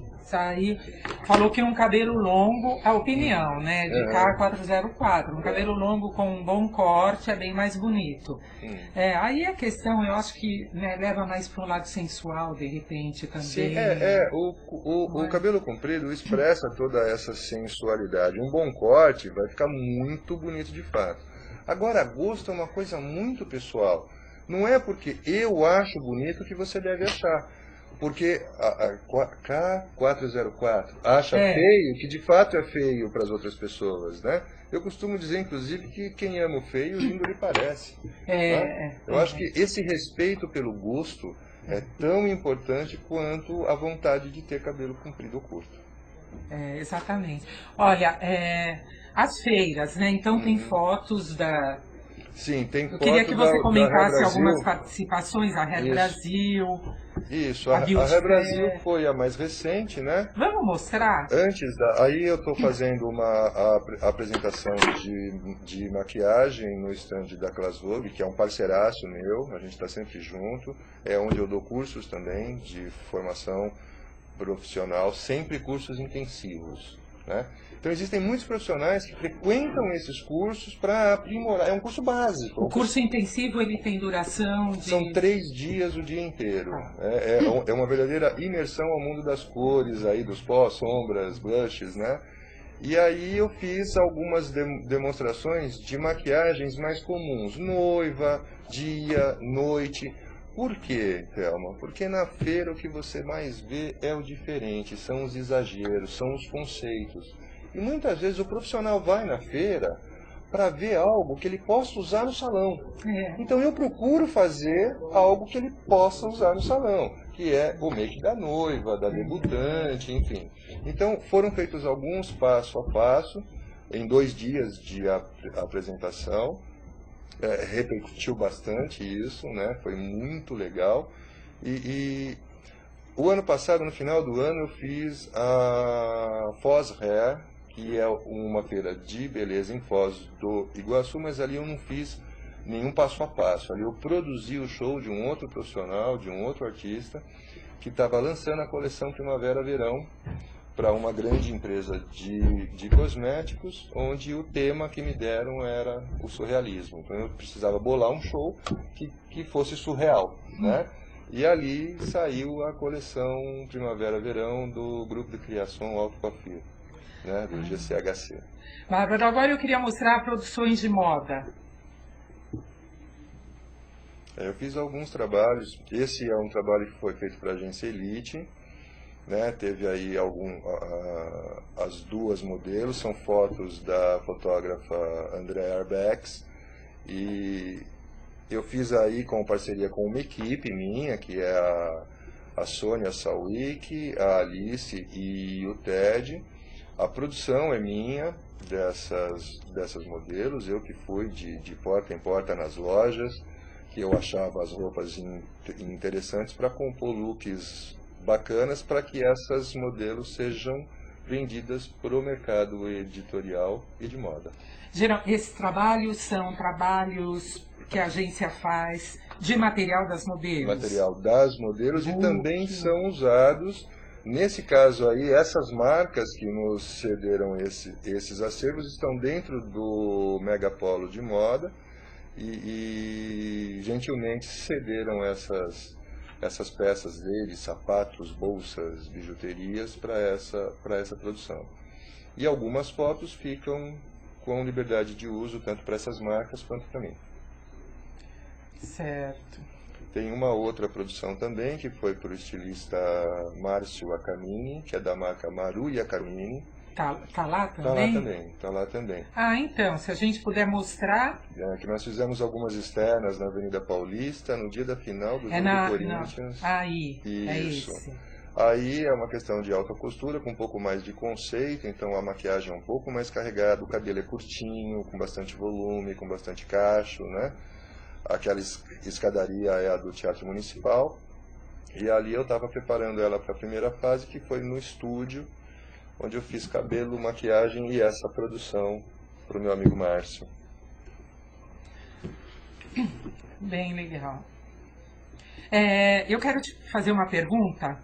[SPEAKER 1] Falou que um cabelo longo, a opinião, né, de K404, um cabelo longo com um bom corte é bem mais bonito. Aí a questão, eu acho que leva mais para um lado sensual, de repente, também.
[SPEAKER 2] Sim, o cabelo comprido expressa toda essa sensualidade. Um bom corte vai ficar muito bonito de fato. Agora, gosto é uma coisa muito pessoal. Não é porque eu acho bonito que você deve achar. Porque a K404 acha feio, que de fato é feio para as outras pessoas, né? Eu costumo dizer, inclusive, que quem ama o feio, lindo lhe parece. Eu acho que esse respeito pelo gosto é tão importante quanto a vontade de ter cabelo comprido ou curto.
[SPEAKER 1] Exatamente. Olha, as feiras, né? Então tem fotos da...
[SPEAKER 2] Sim, tem
[SPEAKER 1] Eu
[SPEAKER 2] foto
[SPEAKER 1] queria que você comentasse algumas
[SPEAKER 2] Brasil.
[SPEAKER 1] participações, a Hair Brasil.
[SPEAKER 2] Isso, a Hair Brasil foi a mais recente, né?
[SPEAKER 1] Vamos mostrar?
[SPEAKER 2] Aí eu estou fazendo uma apresentação de maquiagem no stand da Class Vogue, que é um parceiraço meu, a gente está sempre junto, é onde eu dou cursos também de formação profissional, sempre cursos intensivos, né? Então existem muitos profissionais que frequentam esses cursos para aprimorar, é um curso básico.
[SPEAKER 1] O curso intensivo ele tem duração de...
[SPEAKER 2] São 3 dias o dia inteiro. É uma verdadeira imersão ao mundo das cores, aí, dos pós, sombras, blushes, né? E aí eu fiz algumas demonstrações de maquiagens mais comuns. Noiva, dia, noite. Por quê, Thelma? Porque na feira o que você mais vê é o diferente, são os exageros, são os conceitos. E muitas vezes o profissional vai na feira para ver algo que ele possa usar no salão. Então eu procuro fazer algo que ele possa usar no salão, que é o make da noiva, da debutante, enfim. Então foram feitos alguns passo a passo, em 2 dias de apresentação. Repercutiu bastante isso, né? Foi muito legal. E o ano passado, no final do ano, eu fiz a Foz Hair, que é uma feira de beleza em Foz do Iguaçu, mas ali eu não fiz nenhum passo a passo. Ali eu produzi o show de um outro profissional, de um outro artista, que estava lançando a coleção Primavera-Verão para uma grande empresa de cosméticos, onde o tema que me deram era o surrealismo. Então eu precisava bolar um show que fosse surreal, né? E ali saiu a coleção Primavera-Verão do grupo de criação Alto Coiffure, né, do GCHC.
[SPEAKER 1] Bárbara, agora eu queria mostrar produções de moda.
[SPEAKER 2] Eu fiz alguns trabalhos. Esse é um trabalho que foi feito para a agência Elite, né? Teve aí as 2 modelos, são fotos da fotógrafa Andrea Arbex, e eu fiz aí com parceria com uma equipe minha, que é a Sônia Sawick, a Alice e o Ted. A produção é minha, dessas modelos, eu que fui de porta em porta nas lojas, que eu achava as roupas interessantes para compor looks bacanas, para que essas modelos sejam vendidas para o mercado editorial e de moda.
[SPEAKER 1] Esses trabalhos são trabalhos que a agência faz de material das modelos?
[SPEAKER 2] Material das modelos e também são usados, nesse caso aí, essas marcas que nos cederam esses acervos estão dentro do Megapolo de moda e gentilmente cederam essas peças deles, sapatos, bolsas, bijuterias, para essa produção. E algumas fotos ficam com liberdade de uso, tanto para essas marcas quanto para mim.
[SPEAKER 1] Certo.
[SPEAKER 2] Tem uma outra produção também, que foi para o estilista Márcio Akamini, que é da marca Maru Akamini.
[SPEAKER 1] Tá lá também?
[SPEAKER 2] Tá lá também.
[SPEAKER 1] Ah, então, se a gente puder mostrar...
[SPEAKER 2] Que nós fizemos algumas externas na Avenida Paulista, no dia da final do jogo do Corinthians.
[SPEAKER 1] Aí,
[SPEAKER 2] isso.
[SPEAKER 1] É esse.
[SPEAKER 2] Aí é uma questão de alta costura, com um pouco mais de conceito, então a maquiagem é um pouco mais carregada, o cabelo é curtinho, com bastante volume, com bastante cacho, né? Aquela escadaria é a do Teatro Municipal, e ali eu estava preparando ela para a primeira fase, que foi no estúdio, onde eu fiz cabelo, maquiagem e essa produção para o meu amigo Márcio.
[SPEAKER 1] Bem legal. Eu quero te fazer uma pergunta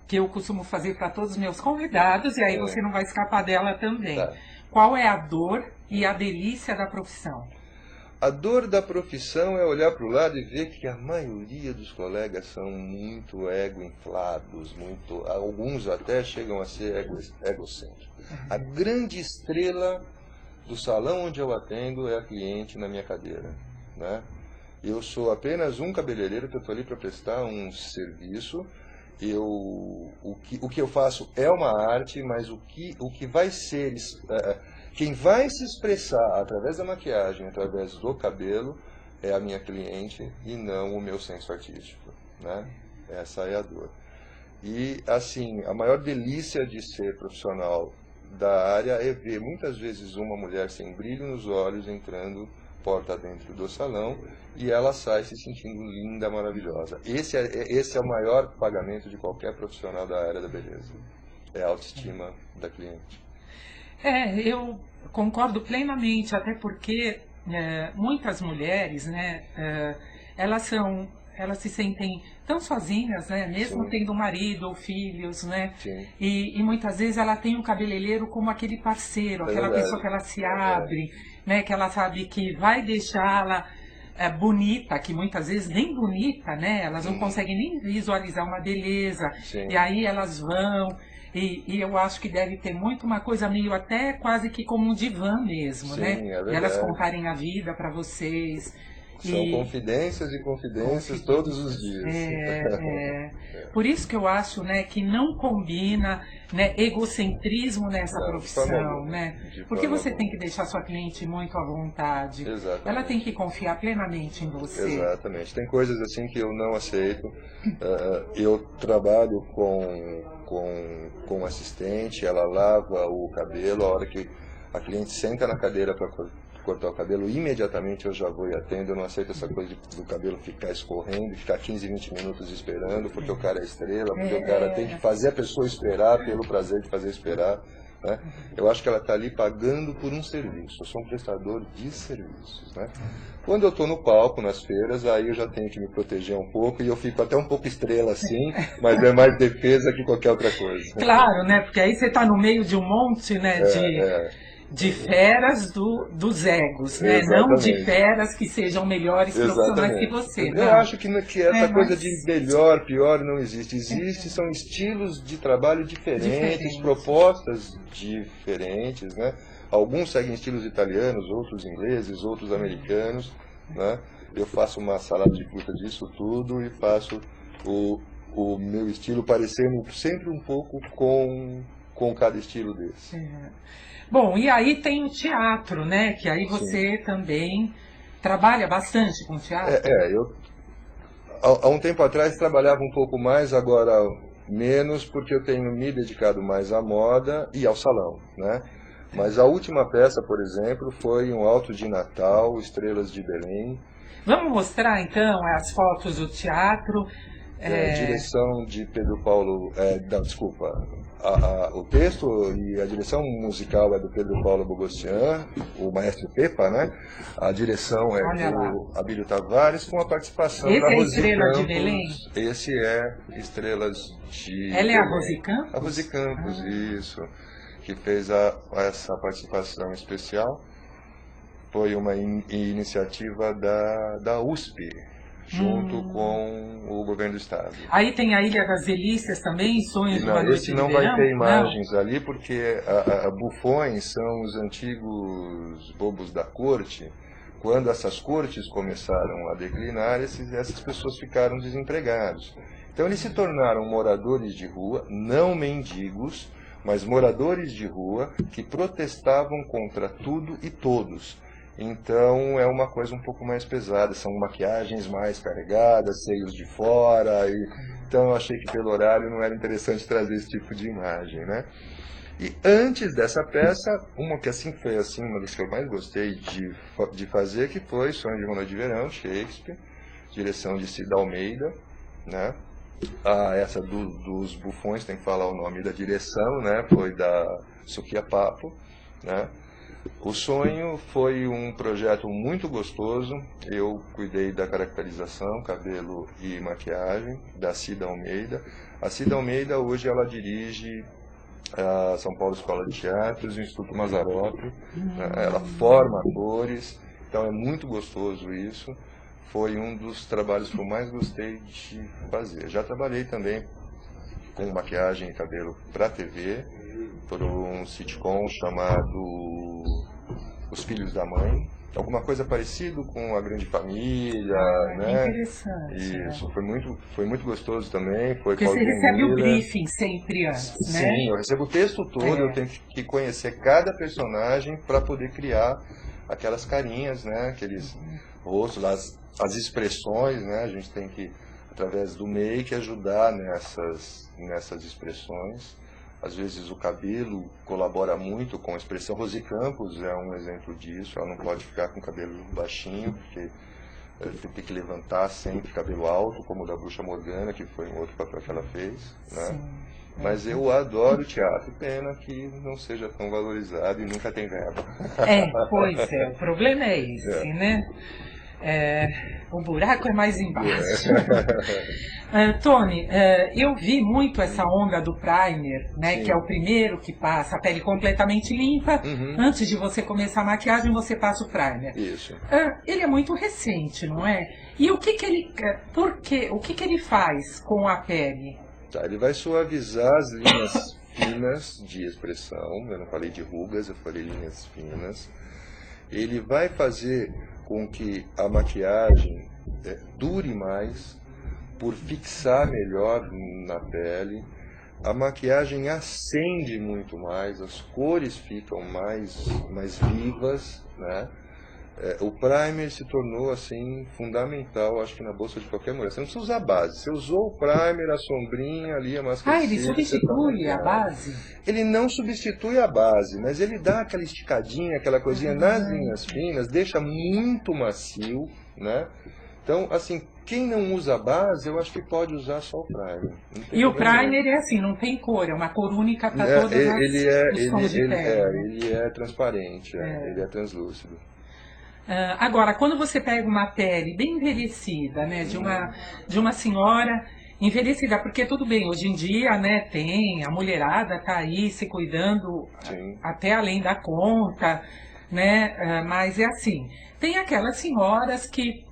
[SPEAKER 1] que eu costumo fazer para todos os meus convidados, e aí você não vai escapar dela também.
[SPEAKER 2] Tá.
[SPEAKER 1] Qual é a dor e a delícia da profissão?
[SPEAKER 2] A dor da profissão é olhar para o lado e ver que a maioria dos colegas são muito ego-inflados, alguns até chegam a ser egocêntricos. A grande estrela do salão onde eu atendo é a cliente na minha cadeira, né? Eu sou apenas um cabeleireiro que eu estou ali para prestar um serviço. O que eu faço é uma arte, mas o que vai ser... Quem vai se expressar através da maquiagem, através do cabelo, é a minha cliente e não o meu senso artístico, né? Essa é a dor. E, assim, a maior delícia de ser profissional da área é ver muitas vezes uma mulher sem brilho nos olhos entrando porta dentro do salão e ela sai se sentindo linda, maravilhosa. Esse é o maior pagamento de qualquer profissional da área da beleza. É a autoestima da cliente.
[SPEAKER 1] Eu concordo plenamente, até porque muitas mulheres, né, elas se sentem tão sozinhas, né, mesmo
[SPEAKER 2] Sim.
[SPEAKER 1] tendo marido ou filhos, né,
[SPEAKER 2] Sim.
[SPEAKER 1] e muitas vezes ela tem um cabeleireiro como aquele parceiro, aquela
[SPEAKER 2] verdade.
[SPEAKER 1] pessoa que ela se abre, né, que ela sabe que vai deixá-la bonita, que muitas vezes nem bonita, né, elas não conseguem nem visualizar uma beleza,
[SPEAKER 2] Sim.
[SPEAKER 1] e aí elas vão... E eu acho que deve ter muito uma coisa meio até quase que como um divã mesmo,
[SPEAKER 2] Sim,
[SPEAKER 1] né?
[SPEAKER 2] é verdade.
[SPEAKER 1] E elas contarem a vida para vocês.
[SPEAKER 2] São confidências e confidências todos os dias.
[SPEAKER 1] Por isso que eu acho, né, que não combina, né, egocentrismo nessa profissão, né? Porque você tem que deixar sua cliente muito à vontade.
[SPEAKER 2] Exatamente.
[SPEAKER 1] Ela tem que confiar plenamente em você.
[SPEAKER 2] Exatamente. Tem coisas assim que eu não aceito. Eu trabalho com assistente, ela lava o cabelo, a hora que a cliente senta na cadeira para cortar o cabelo, imediatamente eu já vou e atendo. Eu não aceito essa coisa do cabelo ficar escorrendo, ficar 15, 20 minutos esperando, porque o cara é estrela, porque o cara tem que fazer a pessoa esperar pelo prazer de fazer esperar, né? Eu acho que ela está ali pagando por um serviço. Eu sou um prestador de serviços, né? Quando eu estou no palco, nas feiras, aí eu já tenho que me proteger um pouco, e eu fico até um pouco estrela assim, mas é mais defesa que qualquer outra coisa.
[SPEAKER 1] Claro, né? Porque aí você está no meio de um monte, né, de feras dos egos, né? Não de feras que sejam melhores profissionais que você.
[SPEAKER 2] Eu acho que essa coisa de melhor, pior não existe. São estilos de trabalho diferentes, propostas diferentes, né? Alguns seguem estilos italianos, outros ingleses, outros americanos, né? Eu faço uma salada de fruta disso tudo e faço o meu estilo parecendo sempre um pouco com cada estilo desse.
[SPEAKER 1] Bom, e aí tem o teatro, né? Que aí você também trabalha bastante com teatro.
[SPEAKER 2] Eu há um tempo atrás trabalhava um pouco mais, agora menos, porque eu tenho me dedicado mais à moda e ao salão, né? Mas a última peça, por exemplo, foi um Alto de Natal, Estrelas de Belém.
[SPEAKER 1] Vamos mostrar então as fotos do teatro.
[SPEAKER 2] Direção de Pedro Paulo, O texto e a direção musical é do Pedro Paulo Bogossian, o maestro Pepa, né? A direção é do Abílio Tavares, com a participação
[SPEAKER 1] esse
[SPEAKER 2] da
[SPEAKER 1] é
[SPEAKER 2] Rosi
[SPEAKER 1] Estrela
[SPEAKER 2] Campos.
[SPEAKER 1] de Belém?
[SPEAKER 2] Esse é Estrelas de
[SPEAKER 1] Ela é
[SPEAKER 2] Belém.
[SPEAKER 1] a Rosi Campos?
[SPEAKER 2] A Rosi Campos, isso, que fez essa participação especial. Foi uma iniciativa da USP, junto com o governo do estado.
[SPEAKER 1] Aí tem a Ilha das Delícias também, Sonhos de uma Noite de Verão?
[SPEAKER 2] Esse não vai ter imagens ali, porque bufões são os antigos bobos da corte. Quando essas cortes começaram a declinar, essas pessoas ficaram desempregados. Então eles se tornaram moradores de rua, não mendigos, mas moradores de rua que protestavam contra tudo e todos. Então é uma coisa um pouco mais pesada, são maquiagens mais carregadas, seios de fora, então eu achei que pelo horário não era interessante trazer esse tipo de imagem, né? E antes dessa peça, uma que assim foi assim, uma das que eu mais gostei de fazer, que foi Sonhos de uma Noite de Verão, Shakespeare, direção de Cida Almeida, né? Essa dos bufões, tem que falar o nome da direção, né? Foi da Suquia Papo, né? O Sonho foi um projeto muito gostoso. Eu cuidei da caracterização, cabelo e maquiagem da Cida Almeida. A Cida Almeida hoje ela dirige a São Paulo Escola de Teatros e o Instituto Mazzaropi. Ela forma atores, então é muito gostoso isso. Foi um dos trabalhos que eu mais gostei de fazer. Já trabalhei também com maquiagem e cabelo para TV, por um sitcom chamado Os Filhos da Mãe, alguma coisa parecido com A Grande Família, né?
[SPEAKER 1] Interessante.
[SPEAKER 2] Isso, foi muito gostoso também.
[SPEAKER 1] Porque você recebe o briefing sempre antes, né?
[SPEAKER 2] Sim, eu recebo o texto todo, eu tenho que conhecer cada personagem para poder criar aquelas carinhas, né? Aqueles rostos, as expressões, né? A gente tem que, através do make, ajudar nessas expressões. Às vezes o cabelo colabora muito com a expressão. Rosi Campos é um exemplo disso. Ela não pode ficar com o cabelo baixinho, porque tem que levantar sempre cabelo alto, como o da Bruxa Morgana, que foi um outro papel que ela fez, né?
[SPEAKER 1] Sim.
[SPEAKER 2] Mas eu adoro teatro, pena que não seja tão valorizado e nunca tem verba.
[SPEAKER 1] Pois é, o problema é esse, né? O buraco é mais embaixo. Tony, eu vi muito essa onda do primer, né? Sim. Que é o primeiro que passa a pele completamente limpa. Antes de você começar a maquiagem, você passa o primer.
[SPEAKER 2] Isso.
[SPEAKER 1] Ele é muito recente, não é? E o que ele faz com a pele?
[SPEAKER 2] Ele vai suavizar as linhas finas de expressão. Eu não falei de rugas, eu falei linhas finas. Ele vai fazer com que a maquiagem dure mais, por fixar melhor na pele. A maquiagem acende muito mais, as cores ficam mais vivas, né? O primer se tornou assim fundamental, acho que na bolsa de qualquer mulher. Você não precisa usar base. Você usou o primer, a sombrinha ali, a máscara.
[SPEAKER 1] Ele substitui a base?
[SPEAKER 2] Ele não substitui a base, mas ele dá aquela esticadinha, aquela coisinha nas linhas finas, deixa muito macio, né? Então, assim, quem não usa base, eu acho que pode usar só o primer.
[SPEAKER 1] E o primer é assim, não tem cor, é uma cor única para todas os tons de pele.
[SPEAKER 2] Ele é transparente, ele é translúcido.
[SPEAKER 1] Agora, quando você pega uma pele bem envelhecida, né, de uma senhora envelhecida, porque tudo bem, hoje em dia, né, tem a mulherada tá aí se cuidando até além da conta, né, mas é assim, tem aquelas senhoras que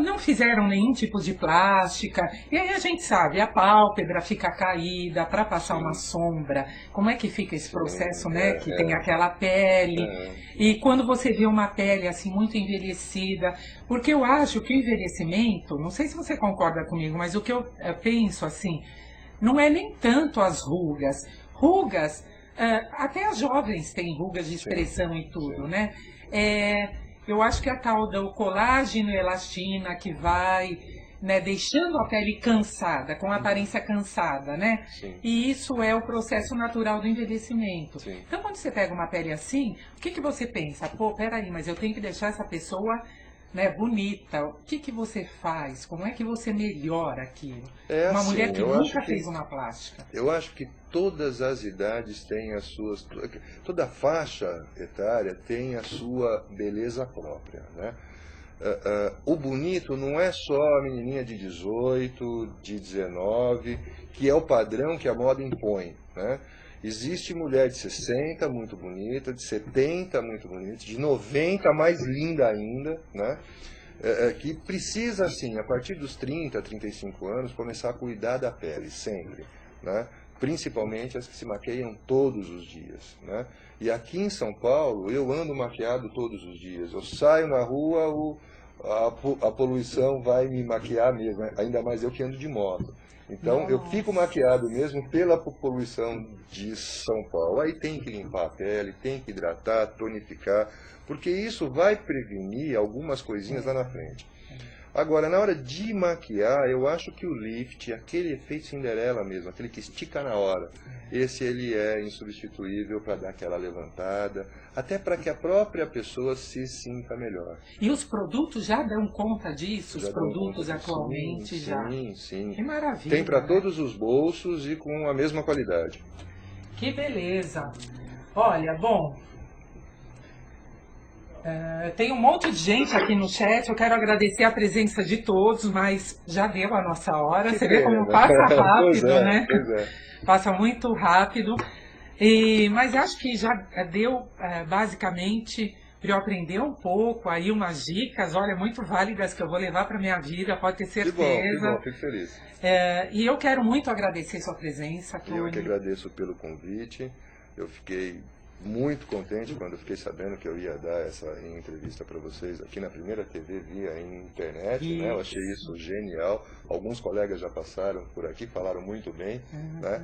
[SPEAKER 1] não fizeram nenhum tipo de plástica, e aí a gente sabe, a pálpebra fica caída para passar uma sombra, como é que fica esse processo, né, que tem aquela pele, e quando você vê uma pele assim muito envelhecida, porque eu acho que o envelhecimento, não sei se você concorda comigo, mas o que eu penso assim, não é nem tanto as rugas, até as jovens têm rugas de expressão e tudo, né, eu acho que a tal do colágeno e elastina que vai, né, deixando a pele cansada, com a aparência cansada, né?
[SPEAKER 2] Sim.
[SPEAKER 1] E isso é o processo natural do envelhecimento.
[SPEAKER 2] Sim.
[SPEAKER 1] Então, quando você pega uma pele assim, o que você pensa? Pô, peraí, mas eu tenho que deixar essa pessoa né, bonita. O que você faz? Como é que você melhora aquilo?
[SPEAKER 2] É
[SPEAKER 1] Uma
[SPEAKER 2] assim,
[SPEAKER 1] mulher que
[SPEAKER 2] eu
[SPEAKER 1] nunca
[SPEAKER 2] acho que-
[SPEAKER 1] fez uma plástica.
[SPEAKER 2] Eu acho que todas as idades têm as suas. Toda faixa etária tem a sua beleza própria, né? O bonito não é só a menininha de 18, de 19, que é o padrão que a moda impõe, né? Existe mulher de 60 muito bonita, de 70 muito bonita, de 90 mais linda ainda, né? Que precisa, assim, a partir dos 30, 35 anos, começar a cuidar da pele, sempre, né? Principalmente as que se maquiam todos os dias, né? E aqui em São Paulo, eu ando maquiado todos os dias. Eu saio na rua, a poluição vai me maquiar mesmo, né? Ainda mais eu que ando de moto. Então, eu fico maquiado mesmo pela poluição de São Paulo. Aí tem que limpar a pele, tem que hidratar, tonificar, porque isso vai prevenir algumas coisinhas lá na frente. Agora, na hora de maquiar, eu acho que o lift, aquele efeito Cinderela mesmo, aquele que estica na hora, esse ele é insubstituível para dar aquela levantada, até para que a própria pessoa se sinta melhor.
[SPEAKER 1] E os produtos já dão conta disso?
[SPEAKER 2] Já
[SPEAKER 1] Os
[SPEAKER 2] dão
[SPEAKER 1] produtos
[SPEAKER 2] conta.
[SPEAKER 1] atualmente já?
[SPEAKER 2] Sim.
[SPEAKER 1] Que maravilha.
[SPEAKER 2] Tem para
[SPEAKER 1] né?
[SPEAKER 2] todos os bolsos e com a mesma qualidade.
[SPEAKER 1] Que beleza. Olha, bom, tem um monte de gente aqui no chat, eu quero agradecer a presença de todos, mas já deu a nossa hora, você vê como passa rápido,
[SPEAKER 2] Pois é,
[SPEAKER 1] né?
[SPEAKER 2] pois é.
[SPEAKER 1] Passa muito rápido, mas acho que já deu basicamente para eu aprender um pouco, aí umas dicas, olha, muito válidas que eu vou levar para minha vida, pode ter
[SPEAKER 2] Que
[SPEAKER 1] certeza.
[SPEAKER 2] bom, fico feliz.
[SPEAKER 1] E eu quero muito agradecer sua presença, Tony.
[SPEAKER 2] Eu que agradeço pelo convite, eu fiquei muito contente quando eu fiquei sabendo que eu ia dar essa entrevista para vocês aqui na Primeira TV via internet, né? Eu achei isso genial. Alguns colegas já passaram por aqui, falaram muito bem, né?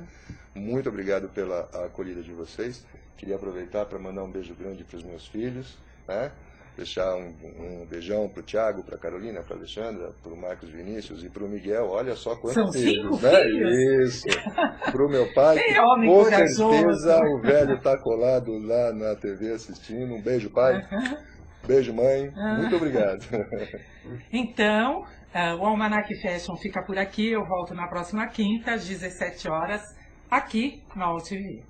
[SPEAKER 2] Muito obrigado pela acolhida de vocês. Queria aproveitar para mandar um beijo grande para os meus filhos, né? Deixar um beijão para o Thiago, para a Carolina, para a Alexandra, para o Marcos Vinícius e para o Miguel. Olha só quantos
[SPEAKER 1] São 5
[SPEAKER 2] né?
[SPEAKER 1] filhos?
[SPEAKER 2] Isso. Para o meu pai,
[SPEAKER 1] Tem homem
[SPEAKER 2] com
[SPEAKER 1] corajoso.
[SPEAKER 2] certeza o velho está colado lá na TV assistindo. Um beijo, pai. Beijo, mãe. Muito obrigado.
[SPEAKER 1] Então, o Almanac Fashion fica por aqui. Eu volto na próxima quinta, às 17 horas, aqui na UTV.